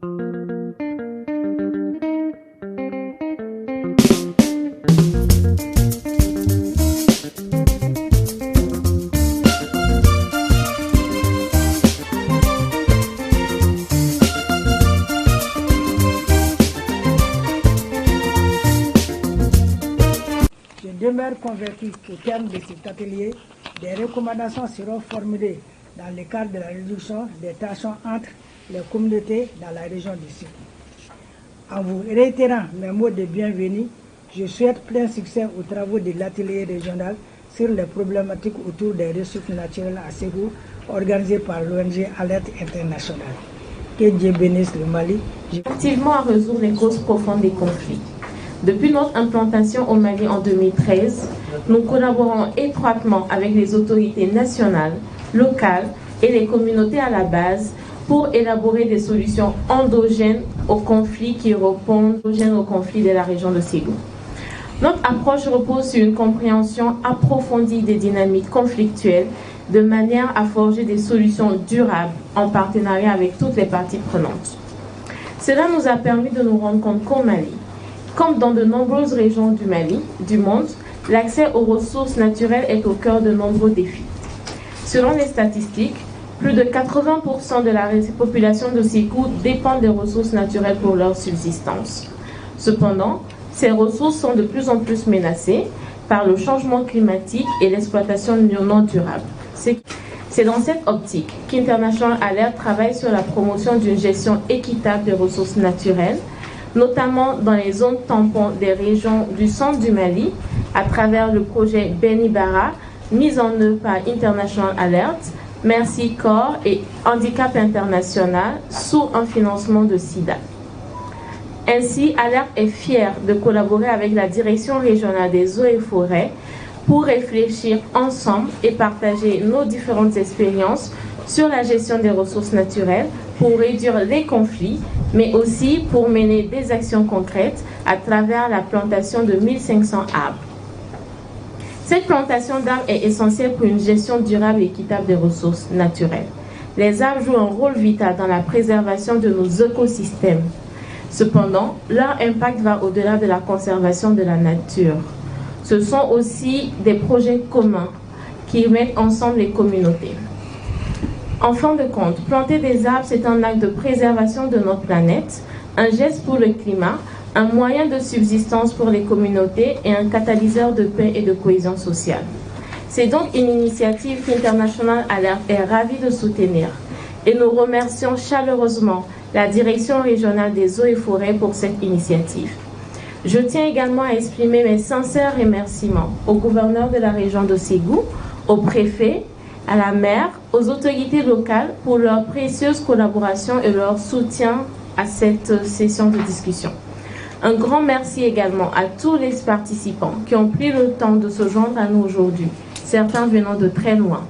Je demeure convaincu qu'au terme de cet atelier, des recommandations seront formulées dans le cadre de la réduction des tensions entre les communautés dans la région du Sud. En vous réitérant mes mots de bienvenue, je souhaite plein succès aux travaux de l'atelier régional sur les problématiques autour des ressources naturelles à Ségou, organisé par l'ONG Alerte Internationale. Que Dieu bénisse le Mali. Activement à résoudre les causes profondes des conflits. Depuis notre implantation au Mali en 2013, nous collaborons étroitement avec les autorités nationales, locales et les communautés à la base pour élaborer des solutions endogènes aux conflits qui répondent aux conflits de la région de Ségou. Notre approche repose sur une compréhension approfondie des dynamiques conflictuelles de manière à forger des solutions durables en partenariat avec toutes les parties prenantes. Cela nous a permis de nous rendre compte qu'au Mali, comme dans de nombreuses régions du monde, l'accès aux ressources naturelles est au cœur de nombreux défis. Selon les statistiques, plus de 80% de la population de Ségou dépend des ressources naturelles pour leur subsistance. Cependant, ces ressources sont de plus en plus menacées par le changement climatique et l'exploitation non durable. C'est dans cette optique qu'International Alert travaille sur la promotion d'une gestion équitable des ressources naturelles, notamment dans les zones tampons des régions du centre du Mali, à travers le projet Benibara, mis en œuvre par International Alert, Merci Corps et Handicap International sous un financement de SIDA. Ainsi, Alert est fier de collaborer avec la Direction régionale des eaux et forêts pour réfléchir ensemble et partager nos différentes expériences sur la gestion des ressources naturelles pour réduire les conflits, mais aussi pour mener des actions concrètes à travers la plantation de 1500 arbres. Cette plantation d'arbres est essentielle pour une gestion durable et équitable des ressources naturelles. Les arbres jouent un rôle vital dans la préservation de nos écosystèmes. Cependant, leur impact va au-delà de la conservation de la nature. Ce sont aussi des projets communs qui mettent ensemble les communautés. En fin de compte, planter des arbres, c'est un acte de préservation de notre planète, un geste pour le climat, un moyen de subsistance pour les communautés et un catalyseur de paix et de cohésion sociale. C'est donc une initiative qu'International Alert est ravie de soutenir et nous remercions chaleureusement la Direction régionale des eaux et forêts pour cette initiative. Je tiens également à exprimer mes sincères remerciements au gouverneur de la région de Ségou, au préfet, à la maire, aux autorités locales pour leur précieuse collaboration et leur soutien à cette session de discussion. Un grand merci également à tous les participants qui ont pris le temps de se joindre à nous aujourd'hui, certains venant de très loin.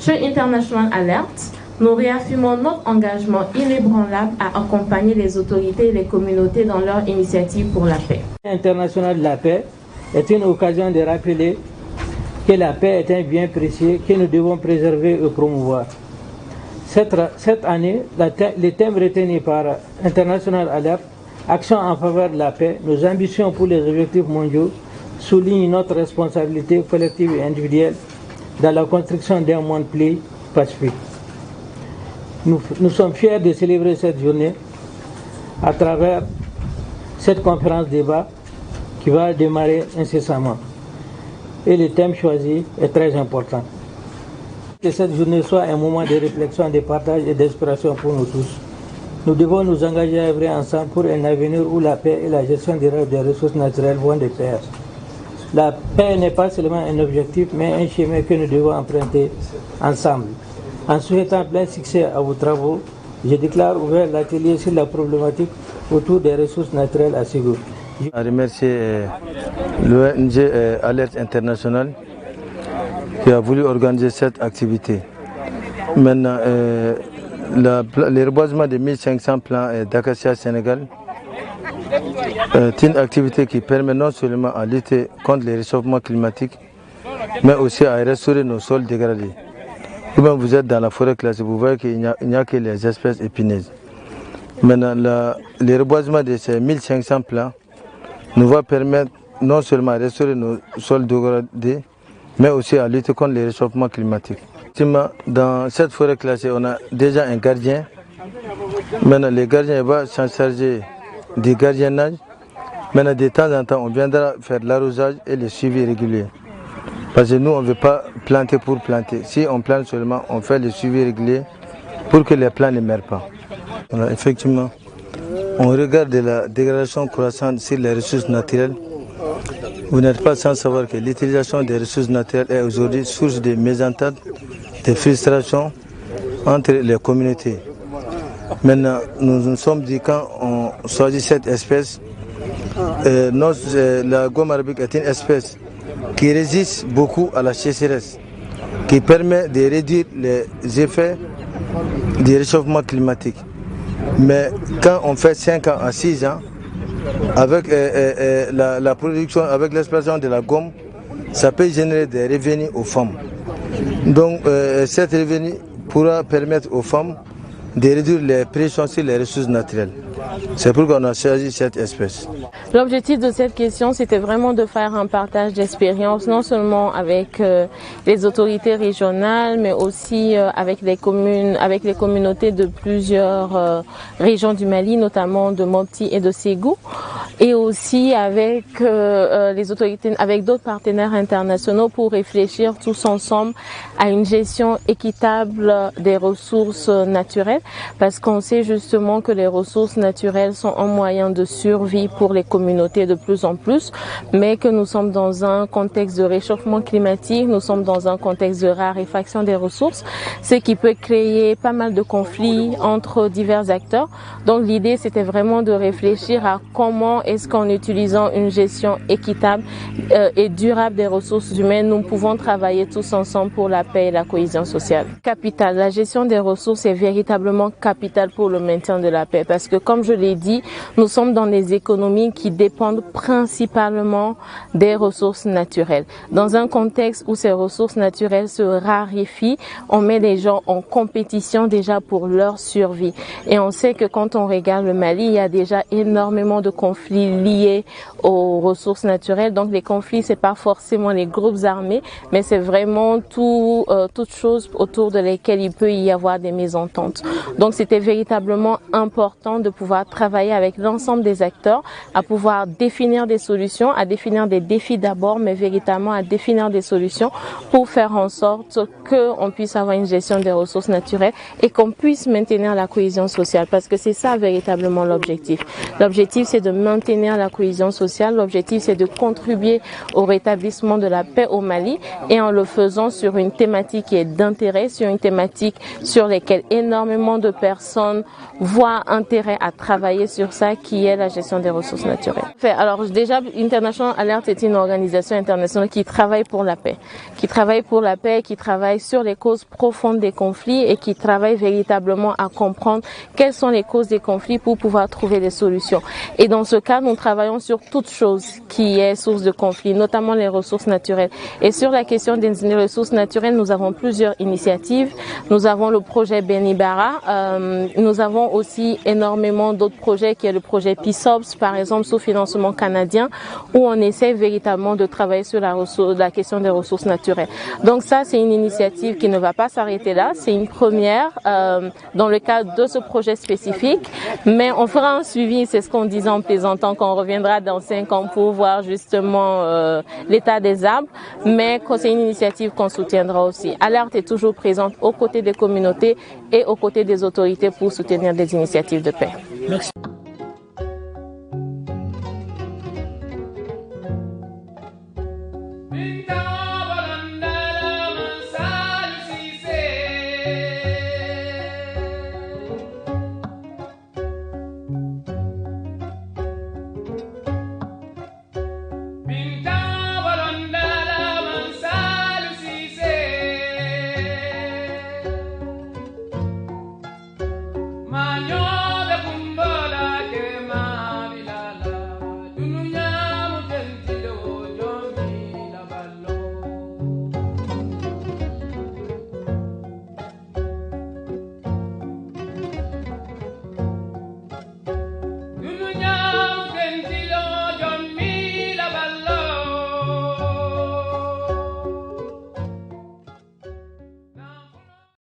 Chez International Alert, nous réaffirmons notre engagement inébranlable à accompagner les autorités et les communautés dans leur initiative pour la paix. International de la paix est une occasion de rappeler que la paix est un bien précieux que nous devons préserver et promouvoir. Cette année, les thèmes retenus par International Alert, Action en faveur de la paix, nos ambitions pour les objectifs mondiaux, soulignent notre responsabilité collective et individuelle dans la construction d'un monde plus pacifique. Nous sommes fiers de célébrer cette journée à travers cette conférence débat qui va démarrer incessamment. Et le thème choisi est très important. Que cette journée soit un moment de réflexion, de partage et d'inspiration pour nous tous. Nous devons nous engager à œuvrer ensemble pour un avenir où la paix et la gestion des ressources naturelles vont de pair. La paix n'est pas seulement un objectif, mais un chemin que nous devons emprunter ensemble. En souhaitant plein succès à vos travaux, je déclare ouvert l'atelier sur la problématique autour des ressources naturelles à Ségou. Je remercie l'ONG Alerte International qui a voulu organiser cette activité. Maintenant, le reboisement de 1500 plants d'acacia Sénégal est une activité qui permet non seulement à lutter contre le réchauffement climatique, mais aussi à restaurer nos sols dégradés. Comme vous êtes dans la forêt classée, vous voyez qu'il n'y a que les espèces épineuses. Maintenant, le reboisement de ces 1500 plants nous va permettre non seulement de restaurer nos sols dégradés, mais aussi à lutter contre le réchauffement climatique. Dans cette forêt classée, on a déjà un gardien. Maintenant, le gardien va s'en charger du gardiennage. Maintenant, de temps en temps, on viendra faire l'arrosage et le suivi régulier. Parce que nous, on ne veut pas planter pour planter. Si on plante seulement, on fait le suivi régulier pour que les plants ne meurent pas. Alors, effectivement, on regarde la dégradation croissante sur les ressources naturelles. Vous n'êtes pas sans savoir que l'utilisation des ressources naturelles est aujourd'hui source de mésentente, de frustration entre les communautés. Maintenant, nous nous sommes dit quand on choisit cette espèce, la gomme arabique est une espèce qui résiste beaucoup à la sécheresse, qui permet de réduire les effets du réchauffement climatique. Mais quand on fait 5 ans à 6 ans, avec la production, avec l'exploitation de la gomme, ça peut générer des revenus aux femmes. Donc, cet revenu pourra permettre aux femmes de réduire les pressions sur les ressources naturelles. C'est pourquoi on a choisi cette espèce. L'objectif de cette question, c'était vraiment de faire un partage d'expérience, non seulement avec les autorités régionales, mais aussi avec les communes, avec les communautés de plusieurs régions du Mali, notamment de Mopti et de Ségou, et aussi avec les autorités, avec d'autres partenaires internationaux pour réfléchir tous ensemble à une gestion équitable des ressources naturelles, parce qu'on sait justement que les ressources naturelles sont un moyen de survie pour les communautés de plus en plus, mais que nous sommes dans un contexte de réchauffement climatique, nous sommes dans un contexte de raréfaction des ressources, ce qui peut créer pas mal de conflits entre divers acteurs. Donc l'idée, c'était vraiment de réfléchir à comment est-ce qu'en utilisant une gestion équitable et durable des ressources humaines, nous pouvons travailler tous ensemble pour la paix et la cohésion sociale. Capital, la gestion des ressources est véritablement capitale pour le maintien de la paix, parce que comme je l'ai dit, nous sommes dans des économies qui dépendent principalement des ressources naturelles. Dans un contexte où ces ressources naturelles se raréfient, on met les gens en compétition déjà pour leur survie. Et on sait que quand on regarde le Mali, il y a déjà énormément de conflits liés aux ressources naturelles. Donc les conflits, c'est pas forcément les groupes armés, mais c'est vraiment toutes choses autour de lesquelles il peut y avoir des mésententes. Donc c'était véritablement important de pouvoir travailler avec l'ensemble des acteurs, à pouvoir définir des solutions, à définir des défis d'abord, mais véritablement à définir des solutions pour faire en sorte qu'on puisse avoir une gestion des ressources naturelles et qu'on puisse maintenir la cohésion sociale, parce que c'est ça véritablement l'objectif. L'objectif, c'est de maintenir la cohésion sociale, l'objectif, c'est de contribuer au rétablissement de la paix au Mali, et en le faisant sur une thématique qui est d'intérêt, sur une thématique sur laquelle énormément de personnes voient intérêt à travailler sur ça, qui est la gestion des ressources naturelles. Alors déjà, International Alert est une organisation internationale qui travaille pour la paix, qui travaille sur les causes profondes des conflits et qui travaille véritablement à comprendre quelles sont les causes des conflits pour pouvoir trouver des solutions. Et dans ce cas, nous travaillons sur toute chose qui est source de conflit, notamment les ressources naturelles. Et sur la question des ressources naturelles, nous avons plusieurs initiatives. Nous avons le projet Benibara, nous avons aussi énormément d'autres projets, qui est le projet PISOPS, par exemple, sous financement canadien, où on essaie véritablement de travailler sur la question des ressources naturelles. Donc ça, c'est une initiative qui ne va pas s'arrêter là, c'est une première dans le cadre de ce projet spécifique, mais on fera un suivi, c'est ce qu'on disait en plaisantant, qu'on reviendra dans 5 ans pour voir justement l'état des arbres, mais c'est une initiative qu'on soutiendra aussi. Alerte est toujours présente aux côtés des communautés et aux côtés des autorités pour soutenir des initiatives de paix. Merci. Mañana